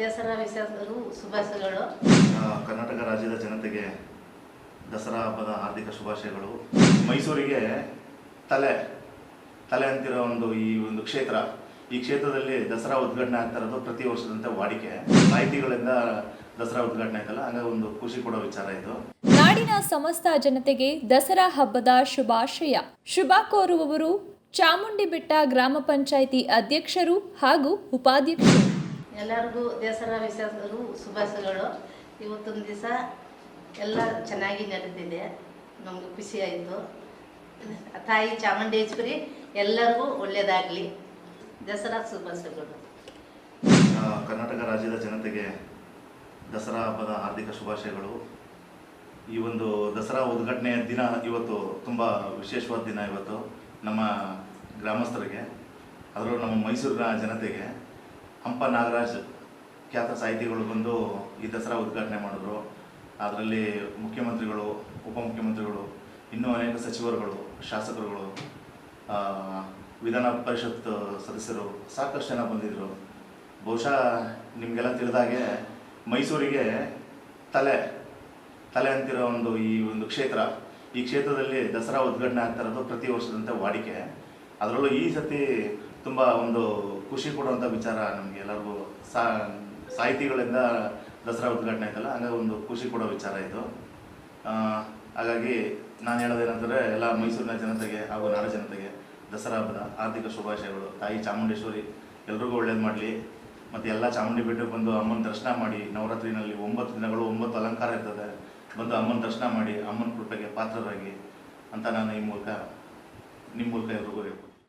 ದಸರಾ ವಿಶೇಷಗಳು ಶುಭಾಶಯಗಳು. ಕರ್ನಾಟಕ ರಾಜ್ಯದ ಜನತೆಗೆ ದಸರಾ ಹಬ್ಬದ ಹಾರ್ದಿಕ ಶುಭಾಶಯಗಳು. ಮೈಸೂರಿಗೆ ತಲೆ ಅಂತಿರೋ ಈ ಒಂದು ಕ್ಷೇತ್ರ, ಈ ಕ್ಷೇತ್ರದಲ್ಲಿ ದಸರಾ ಉದ್ಘಾಟನೆ ಆಗ್ತಾ ಇರೋದು ಪ್ರತಿ ವರ್ಷದಂತೆ ವಾಡಿಕೆ. ಸಾಹಿತಿಗಳಿಂದ ದಸರಾ ಉದ್ಘಾಟನೆ ಆಯ್ತಲ್ಲ, ಹಂಗಾಗಿ ಒಂದು ಖುಷಿ ಕೊಡೋ ವಿಚಾರ ಇದು. ನಾಡಿನ ಸಮಸ್ತ ಜನತೆಗೆ ದಸರಾ ಹಬ್ಬದ ಶುಭಾಶಯ. ಶುಭ ಕೋರುವವರು ಚಾಮುಂಡಿ ಬೆಟ್ಟ ಗ್ರಾಮ ಪಂಚಾಯಿತಿ ಅಧ್ಯಕ್ಷರು ಹಾಗೂ ಉಪಾಧ್ಯಕ್ಷರು. ಎಲ್ಲರಿಗೂ ದಸರಾ ವಿಶೇಷಗಳು ಶುಭಾಶಯಗಳು. ಇವತ್ತೊಂದು ದಿವಸ ಎಲ್ಲ ಚೆನ್ನಾಗಿ ನಡೆದಿದೆ, ನಮಗೆ ಖುಷಿ ಆಯಿತು. ತಾಯಿ ಚಾಮುಂಡೇಶ್ವರಿ ಎಲ್ಲರಿಗೂ ಒಳ್ಳೆಯದಾಗಲಿ. ದಸರಾ ಶುಭಾಶಯಗಳು. ಕರ್ನಾಟಕ ರಾಜ್ಯದ ಜನತೆಗೆ ದಸರಾ ಹಬ್ಬದ ಹಾರ್ದಿಕ ಶುಭಾಶಯಗಳು. ಈ ಒಂದು ದಸರಾ ಉದ್ಘಾಟನೆಯ ದಿನ ಇವತ್ತು ತುಂಬ ವಿಶೇಷವಾದ ದಿನ. ಇವತ್ತು ನಮ್ಮ ಗ್ರಾಮಸ್ಥರಿಗೆ, ಅದರಲ್ಲೂ ನಮ್ಮ ಮೈಸೂರಿನ ಜನತೆಗೆ ಹಂಪ ನಾಗರಾಜ್ ಖ್ಯಾತ ಸಾಹಿತಿಗಳು ಬಂದು ಈ ದಸರಾ ಉದ್ಘಾಟನೆ ಮಾಡಿದ್ರು. ಅದರಲ್ಲಿ ಮುಖ್ಯಮಂತ್ರಿಗಳು, ಉಪಮುಖ್ಯಮಂತ್ರಿಗಳು, ಇನ್ನೂ ಅನೇಕ ಸಚಿವರುಗಳು, ಶಾಸಕರುಗಳು, ವಿಧಾನ ಪರಿಷತ್ ಸದಸ್ಯರು ಸಾಕಷ್ಟು ಜನ ಬಂದಿದ್ದರು. ಬಹುಶಃ ನಿಮಗೆಲ್ಲ ತಿಳಿದಾಗೆ ಮೈಸೂರಿಗೆ ತಲೆ ಅಂತಿರೋ ಈ ಒಂದು ಕ್ಷೇತ್ರ, ಈ ಕ್ಷೇತ್ರದಲ್ಲಿ ದಸರಾ ಉದ್ಘಾಟನೆ ಆಗ್ತಾ ಇರೋದು ಪ್ರತಿ ವರ್ಷದಂತೆ ವಾಡಿಕೆ. ಅದರಲ್ಲೂ ಈ ಸತಿ ತುಂಬ ಒಂದು ಖುಷಿ ಕೊಡುವಂಥ ವಿಚಾರ ನಮಗೆ ಎಲ್ಲರಿಗೂ. ಸಾಹಿತಿಗಳಿಂದ ದಸರಾ ಉದ್ಘಾಟನೆ ಆಯ್ತಲ್ಲ, ಹಂಗಾಗಿ ಒಂದು ಖುಷಿ ಕೊಡೋ ವಿಚಾರ ಇದು. ಹಾಗಾಗಿ ನಾನು ಹೇಳೋದೇನಂದರೆ, ಎಲ್ಲ ಮೈಸೂರಿನ ಜನತೆಗೆ ಹಾಗೂ ನಾಡ ಜನತೆಗೆ ದಸರಾ ಹಬ್ಬದ ಆರ್ಥಿಕ ಶುಭಾಶಯಗಳು. ತಾಯಿ ಚಾಮುಂಡೇಶ್ವರಿ ಎಲ್ರಿಗೂ ಒಳ್ಳೇದು ಮಾಡಲಿ. ಮತ್ತು ಎಲ್ಲ ಚಾಮುಂಡಿ ಬೆಟ್ಟಕ್ಕೆ ಬಂದು ಅಮ್ಮನ ದರ್ಶನ ಮಾಡಿ, ನವರಾತ್ರಿನಲ್ಲಿ 9 ದಿನಗಳು 9 ಅಲಂಕಾರ ಇರ್ತದೆ, ಬಂದು ಅಮ್ಮನ ದರ್ಶನ ಮಾಡಿ ಅಮ್ಮನ ಕೃಪೆಗೆ ಪಾತ್ರರಾಗಿ ಅಂತ ನಾನು ನಿಮ್ಮ ಮೂಲಕ ಎಲ್ರಿಗೂ ಹೇಳ್ಬೋದು.